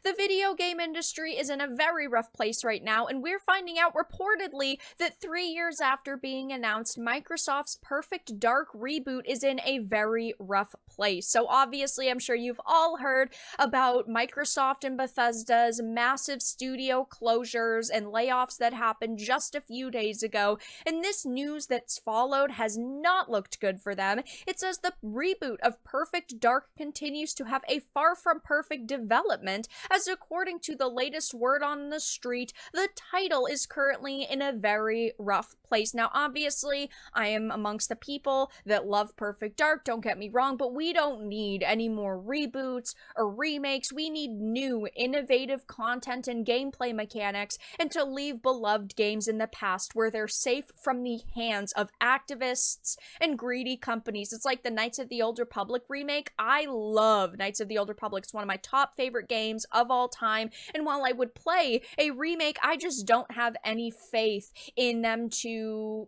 The video game industry is in a very rough place right now, and we're finding out reportedly that 3 years after being announced, Microsoft's Perfect Dark reboot is in a very rough place. So obviously, I'm sure you've all heard about Microsoft and Bethesda's massive studio closures and layoffs that happened just a few days ago, and this news that's followed has not looked good for them. It says the reboot of Perfect Dark continues to have a far from perfect development, as according to the latest word on the street, the title is currently in a very rough place. Now, obviously, I am amongst the people that love Perfect Dark, don't get me wrong, but we don't need any more reboots or remakes. We need new, innovative content and gameplay mechanics, and to leave beloved games in the past where they're safe from the hands of activists and greedy companies. It's like the Knights of the Old Republic remake. I love Knights of the Old Republic. It's one of my top favorite games of all time, and while I would play a remake, I just don't have any faith in them to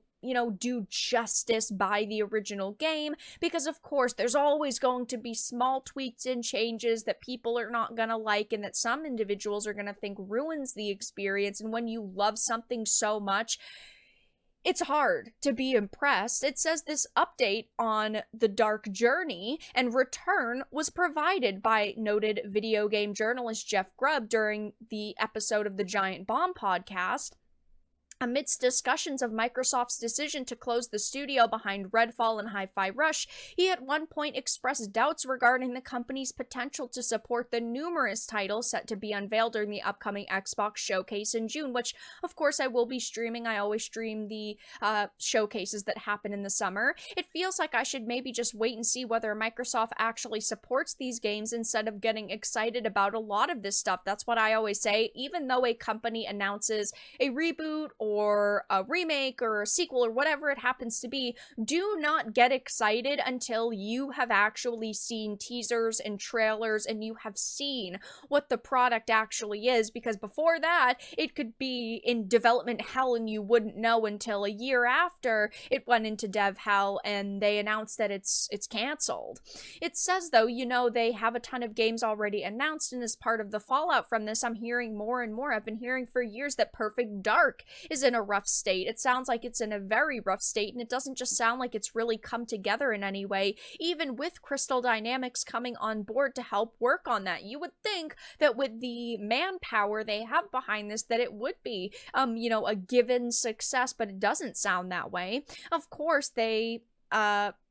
do justice by the original game, because of course there's always going to be small tweaks and changes that people are not gonna like and that some individuals are gonna think ruins the experience. And when you love something so much, it's hard to be impressed. It says this update on the Dark Journey and Return was provided by noted video game journalist Jeff Grubb during the episode of the Giant Bomb podcast. Amidst discussions of Microsoft's decision to close the studio behind Redfall and Hi-Fi Rush, he at one point expressed doubts regarding the company's potential to support the numerous titles set to be unveiled during the upcoming Xbox showcase in June, which, of course, I will be streaming. I always stream the showcases that happen in the summer. It feels like I should maybe just wait and see whether Microsoft actually supports these games instead of getting excited about a lot of this stuff. That's what I always say. Even though a company announces a reboot or a remake or a sequel or whatever it happens to be, do not get excited until you have actually seen teasers and trailers and you have seen what the product actually is, because before that, it could be in development hell and you wouldn't know until a year after it went into dev hell and they announced that it's canceled. It says, though, they have a ton of games already announced, and as part of the fallout from this, I'm hearing more and more. I've been hearing for years that Perfect Dark is in a rough state. It sounds like it's in a very rough state, and it doesn't just sound like it's really come together in any way, even with Crystal Dynamics coming on board to help work on that. You would think that with the manpower they have behind this, that it would be, a given success, but it doesn't sound that way. Of course, they,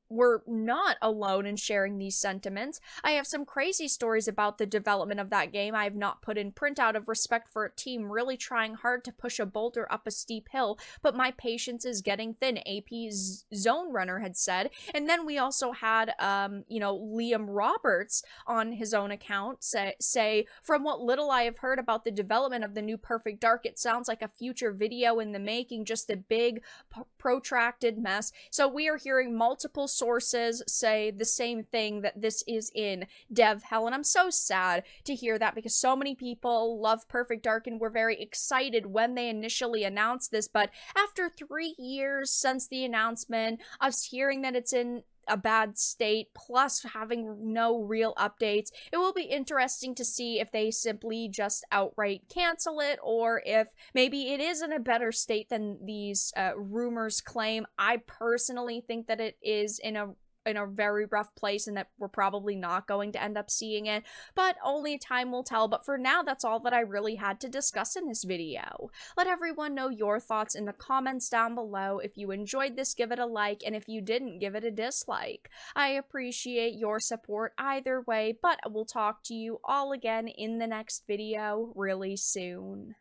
were not alone in sharing these sentiments. I have some crazy stories about the development of that game I have not put in print out of respect for a team really trying hard to push a boulder up a steep hill, but my patience is getting thin, AP's Zone Runner had said. And then we also had, Liam Roberts on his own account say, from what little I have heard about the development of the new Perfect Dark, it sounds like a future video in the making, just a big, protracted mess. So we are hearing multiple sources say the same thing, that this is in dev hell, and I'm so sad to hear that, because so many people love Perfect Dark and were very excited when they initially announced this. But after 3 years since the announcement, us hearing that it's in a bad state, plus having no real updates, it will be interesting to see if they simply just outright cancel it, or if maybe it is in a better state than these rumors claim. I personally think that it is in a very rough place and that we're probably not going to end up seeing it, but only time will tell. But for now, that's all that I really had to discuss in this video. Let everyone know your thoughts in the comments down below. If you enjoyed this, give it a like, and if you didn't, give it a dislike. I appreciate your support either way, but I will talk to you all again in the next video really soon.